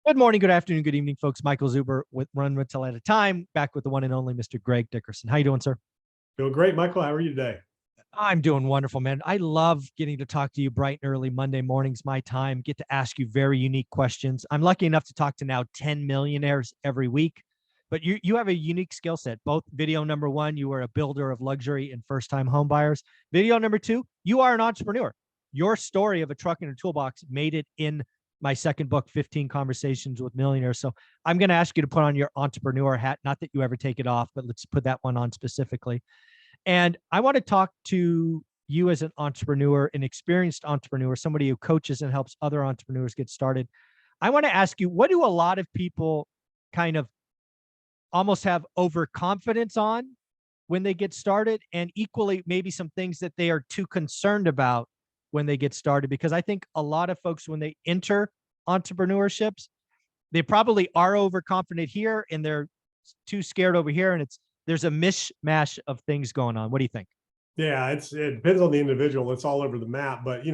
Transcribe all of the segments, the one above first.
Good morning, good afternoon, good evening, folks. Michael Zuber with Run Rental at a Time, back with the one and only Mr. Greg Dickerson. How you doing, sir? Doing great, Michael. How are you today? I'm doing wonderful, man. I love getting to talk to you bright and early Monday mornings, my time, get to ask you very unique questions. I'm lucky enough to talk to now 10 millionaires every week, but you have a unique skill set. Both video number one, you are a builder of luxury and first-time home buyers. Video number two, you are an entrepreneur. Your story of a truck and a toolbox made it in my second book, 15 Conversations with Millionaires. So I'm going to ask you to put on your entrepreneur hat. Not that you ever take it off, but let's put that one on specifically. And I want to talk to you as an entrepreneur, an experienced entrepreneur, somebody who coaches and helps other entrepreneurs get started. I want to ask you, what do a lot of people kind of almost have overconfidence on when they get started, and equally maybe some things that they are too concerned about when they get started? Because I think a lot of folks, when they enter entrepreneurships, they probably are overconfident here and they're too scared over here. And there's a mishmash of things going on. What do you think? Yeah, it depends on the individual. It's all over the map. But,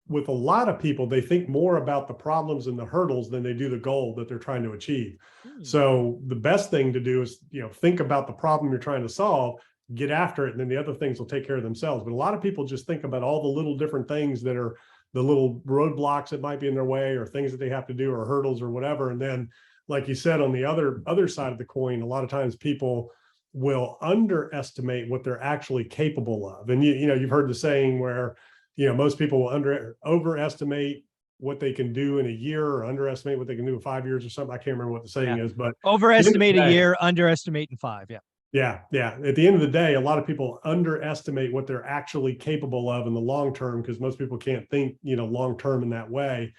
with a lot of people, they think more about the problems and the hurdles than they do the goal that they're trying to achieve. So the best thing to do is, think about the problem you're trying to solve, get after it, and then the other things will take care of themselves. But a lot of people just think about all the little different things that are the little roadblocks that might be in their way, or things that they have to do, or hurdles or whatever. And then, like you said, on the other side of the coin, a lot of times people will underestimate what they're actually capable of. And you've heard the saying where, most people will overestimate what they can do in a year, or underestimate what they can do in 5 years or something. I can't remember what the saying is, but overestimate a year, underestimate in 5. Yeah. Yeah. At the end of the day, a lot of people underestimate what they're actually capable of in the long term, because most people can't think, long term in that way.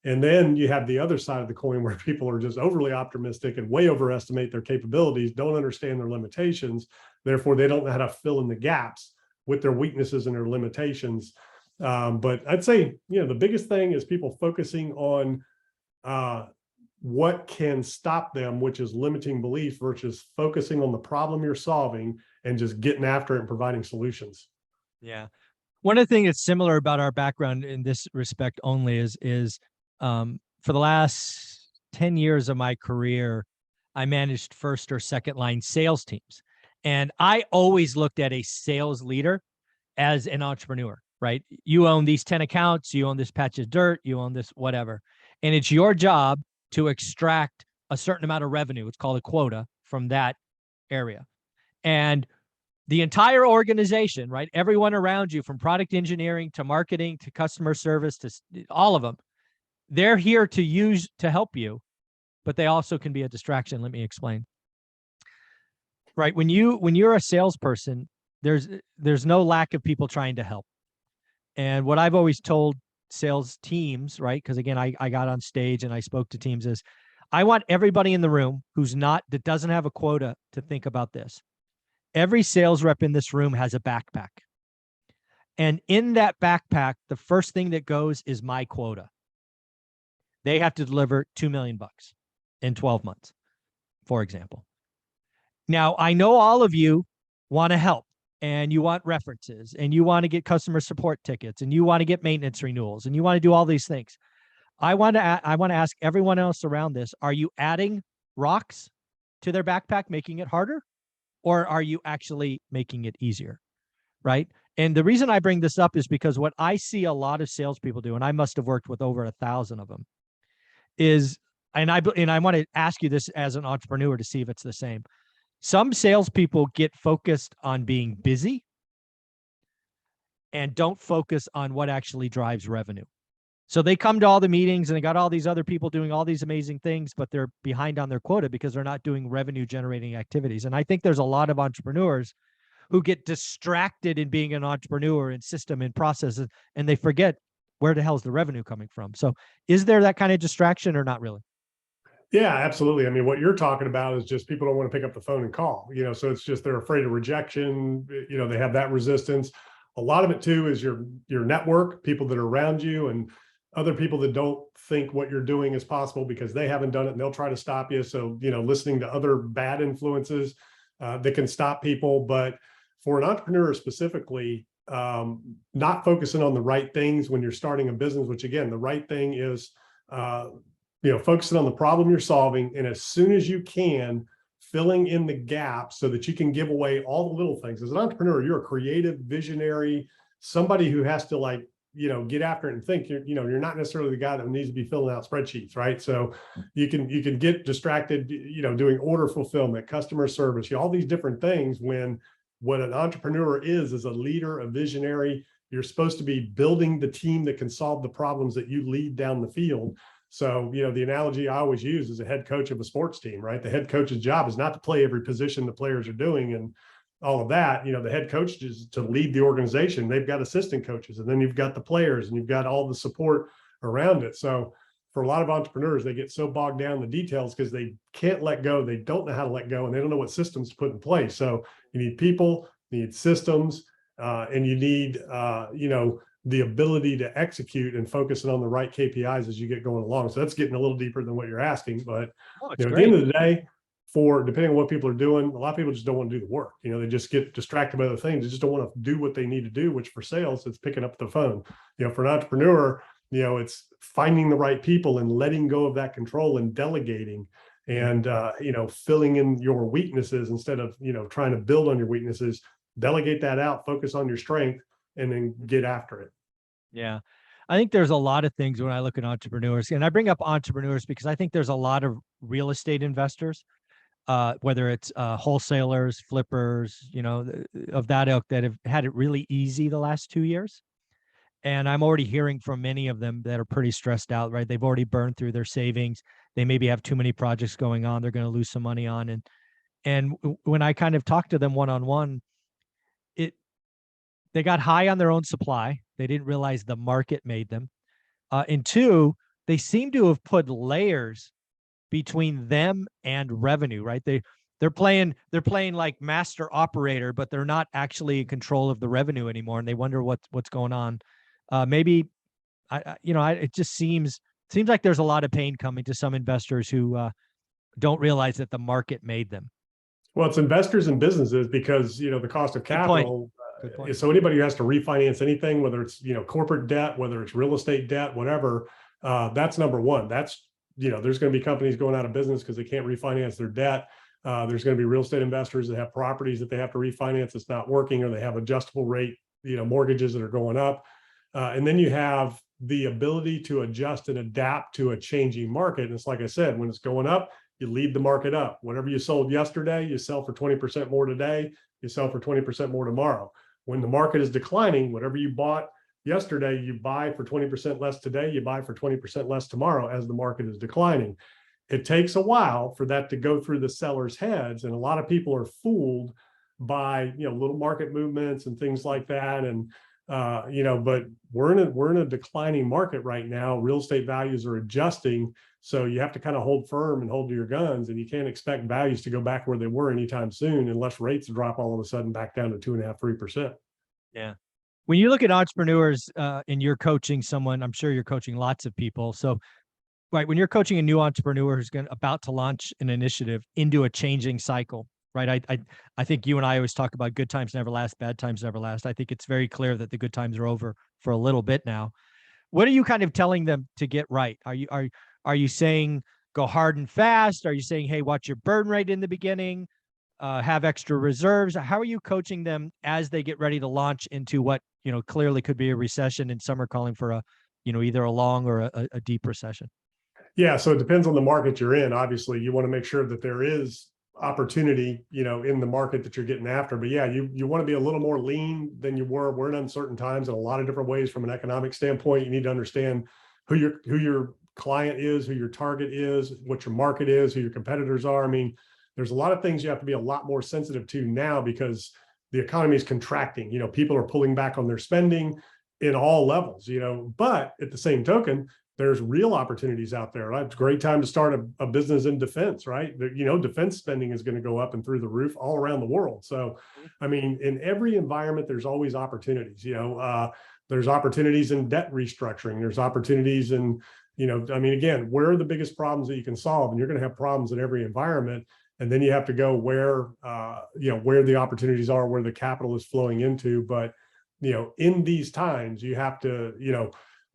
And then you have the other side of the coin where people are just overly optimistic and way overestimate their capabilities, don't understand their limitations. Therefore, they don't know how to fill in the gaps with their weaknesses and their limitations. But I'd say, the biggest thing is people focusing on what can stop them, which is limiting belief, versus focusing on the problem you're solving and just getting after it and providing solutions. Yeah. One of the things that's similar about our background in this respect only is for the last 10 years of my career, I managed first or second line sales teams. And I always looked at a sales leader as an entrepreneur, right? You own these 10 accounts, you own this patch of dirt, you own this whatever. And it's your job to extract a certain amount of revenue. It's called a quota from that area. And the entire organization, right? Everyone around you, from product engineering to marketing to customer service to all of them, they're here to help you, but they also can be a distraction. Let me explain. Right. When you're a salesperson, there's no lack of people trying to help. And what I've always told sales teams, right? Because again, I got on stage and I spoke to teams, is I want everybody in the room that doesn't have a quota to think about this. Every sales rep in this room has a backpack. And in that backpack, the first thing that goes is my quota. They have to deliver $2 million in 12 months, for example. Now, I know all of you want to help, and you want references, and you want to get customer support tickets, and you want to get maintenance renewals, and you want to do all these things. I want to ask everyone else around this, are you adding rocks to their backpack, making it harder, or are you actually making it easier, right? And the reason I bring this up is because what I see a lot of salespeople do, and I must have worked with over 1,000 of them, is, and I want to ask you this as an entrepreneur to see if it's the same. Some salespeople get focused on being busy and don't focus on what actually drives revenue. So they come to all the meetings and they got all these other people doing all these amazing things, but they're behind on their quota because they're not doing revenue generating activities. And I think there's a lot of entrepreneurs who get distracted in being an entrepreneur and system and processes, and they forget where the hell's the revenue coming from. So is there that kind of distraction or not really? Yeah, absolutely. I mean, what you're talking about is just people don't want to pick up the phone and call, so it's just they're afraid of rejection. They have that resistance. A lot of it too is your network, people that are around you, and other people that don't think what you're doing is possible because they haven't done it, and they'll try to stop you. So, listening to other bad influences that can stop people. But for an entrepreneur specifically, not focusing on the right things when you're starting a business, which again, the right thing is focusing on the problem you're solving. And as soon as you can, filling in the gaps so that you can give away all the little things. As an entrepreneur, you're a creative, visionary, somebody who has to get after it and think. You're not necessarily the guy that needs to be filling out spreadsheets, right? So you can get distracted, doing order fulfillment, customer service, all these different things, when what an entrepreneur is a leader, a visionary. You're supposed to be building the team that can solve the problems that you lead down the field. So, the analogy I always use is a head coach of a sports team, right? The head coach's job is not to play every position the players are doing and all of that. The head coach is to lead the organization. They've got assistant coaches, and then you've got the players, and you've got all the support around it. So for a lot of entrepreneurs, they get so bogged down in the details because they can't let go. They don't know how to let go, and they don't know what systems to put in place. So you need people, you need systems, and you need, the ability to execute and focusing on the right KPIs as you get going along. So that's getting a little deeper than what you're asking, but at the end of the day, depending on what people are doing, a lot of people just don't want to do the work. They just get distracted by other things. They just don't want to do what they need to do, which for sales, it's picking up the phone. For an entrepreneur, it's finding the right people and letting go of that control and delegating and, filling in your weaknesses instead of, trying to build on your weaknesses. Delegate that out, focus on your strength, and then get after it. Yeah. I think there's a lot of things when I look at entrepreneurs, and I bring up entrepreneurs because I think there's a lot of real estate investors, whether it's wholesalers, flippers, of that ilk, that have had it really easy the last 2 years. And I'm already hearing from many of them that are pretty stressed out, right? They've already burned through their savings. They maybe have too many projects going on. They're going to lose some money on. And when I kind of talk to them one-on-one, they got high on their own supply. They didn't realize the market made them. And two, they seem to have put layers between them and revenue, right? They're playing like master operator, but they're not actually in control of the revenue anymore, and they wonder what's going on. Maybe it just seems like there's a lot of pain coming to some investors who don't realize that the market made them. Well, it's investors and businesses because, the cost of capital. Good point. So anybody who has to refinance anything, whether it's, corporate debt, whether it's real estate debt, whatever, that's number one. That's, there's going to be companies going out of business because they can't refinance their debt. There's going to be real estate investors that have properties that they have to refinance that's not working, or they have adjustable rate, mortgages that are going up. And then you have the ability to adjust and adapt to a changing market. And it's like I said, when it's going up, you lead the market up. Whatever you sold yesterday, you sell for 20% more today, you sell for 20% more tomorrow. When the market is declining, whatever you bought yesterday, you buy for 20% less today, you buy for 20% less tomorrow as the market is declining. It takes a while for that to go through the seller's heads. And a lot of people are fooled by, little market movements and things like that. And, but we're in a declining market right now. Real estate values are adjusting. So you have to kind of hold firm and hold to your guns, and you can't expect values to go back where they were anytime soon unless rates drop all of a sudden back down to 2.5%, 3%. Yeah. When you look at entrepreneurs and you're coaching someone, I'm sure you're coaching lots of people. So, right, when you're coaching a new entrepreneur who's about to launch an initiative into a changing cycle, right? I think you and I always talk about good times never last, bad times never last. I think it's very clear that the good times are over for a little bit now. What are you kind of telling them to get right? Are you saying go hard and fast? Are you saying, hey, watch your burn rate in the beginning, have extra reserves? How are you coaching them as they get ready to launch into what, clearly could be a recession, and some are calling for either a long or a deep recession? Yeah. So it depends on the market you're in. Obviously, you want to make sure that there is opportunity, in the market that you're getting after. But yeah, you want to be a little more lean than you were. We're in uncertain times in a lot of different ways from an economic standpoint. You need to understand who your client is, who your target is, what your market is, who your competitors are. I mean, there's a lot of things you have to be a lot more sensitive to now because the economy is contracting. People are pulling back on their spending in all levels, but at the same token, there's real opportunities out there. Right? It's a great time to start a business in defense, right? Defense spending is going to go up and through the roof all around the world. So, I mean, in every environment, there's always opportunities. There's opportunities in debt restructuring. There's opportunities in, again, where are the biggest problems that you can solve? And you're going to have problems in every environment. And then you have to go where the opportunities are, where the capital is flowing into. But, in these times, you have to,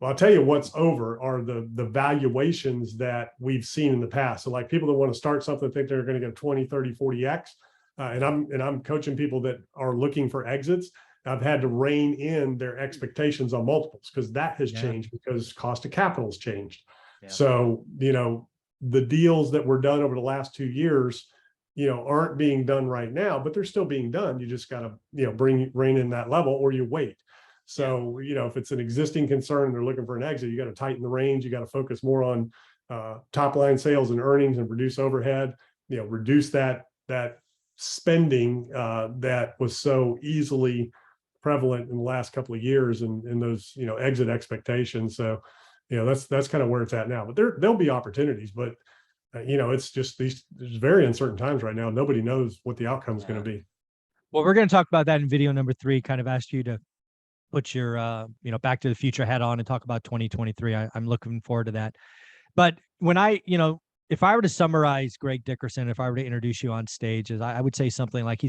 Well, I'll tell you what's over are the valuations that we've seen in the past. So like people that want to start something think they're going to get 20, 30, 40x. And I'm coaching people that are looking for exits. I've had to rein in their expectations on multiples because that has changed because cost of capital has changed. So, the deals that were done over the last 2 years, aren't being done right now, but they're still being done. You just got to, rein in that level or you wait. So, if it's an existing concern and they're looking for an exit, you got to tighten the range. You got to focus more on top line sales and earnings and reduce overhead, reduce that spending that was so easily prevalent in the last couple of years and those, exit expectations. So, that's kind of where it's at now, but there'll be opportunities, but it's just there's very uncertain times right now. Nobody knows what the outcome is going to be. Well, we're going to talk about that in video number 3, kind of asked you to put your, Back to the Future hat on and talk about 2023. I'm looking forward to that. But when if I were to summarize Greg Dickerson, if I were to introduce you on stage, I would say something like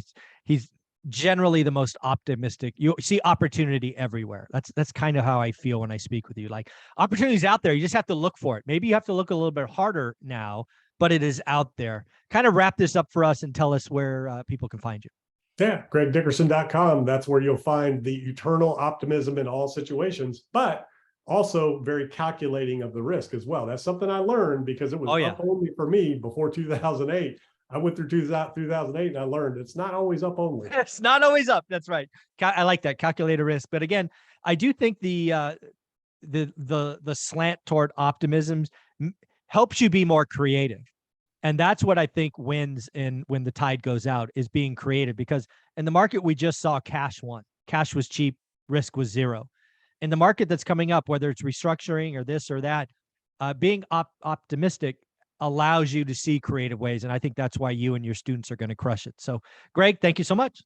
he's generally the most optimistic. You see opportunity everywhere. That's kind of how I feel when I speak with you. Like opportunity's out there. You just have to look for it. Maybe you have to look a little bit harder now, but it is out there. Kind of wrap this up for us and tell us where people can find you. Yeah, gregdickerson.com. That's where you'll find the eternal optimism in all situations, but also very calculating of the risk as well. That's something I learned because it was up only for me before 2008. I went through 2008 and I learned it's not always up only. It's not always up. That's right. I like that, calculate a risk. But again, I do think the slant toward optimism helps you be more creative. And that's what I think wins when the tide goes out, is being creative, because in the market we just saw, cash won. Cash was cheap, risk was zero. In the market that's coming up, whether it's restructuring or this or that, being optimistic allows you to see creative ways. And I think that's why you and your students are going to crush it. So Greg, thank you so much.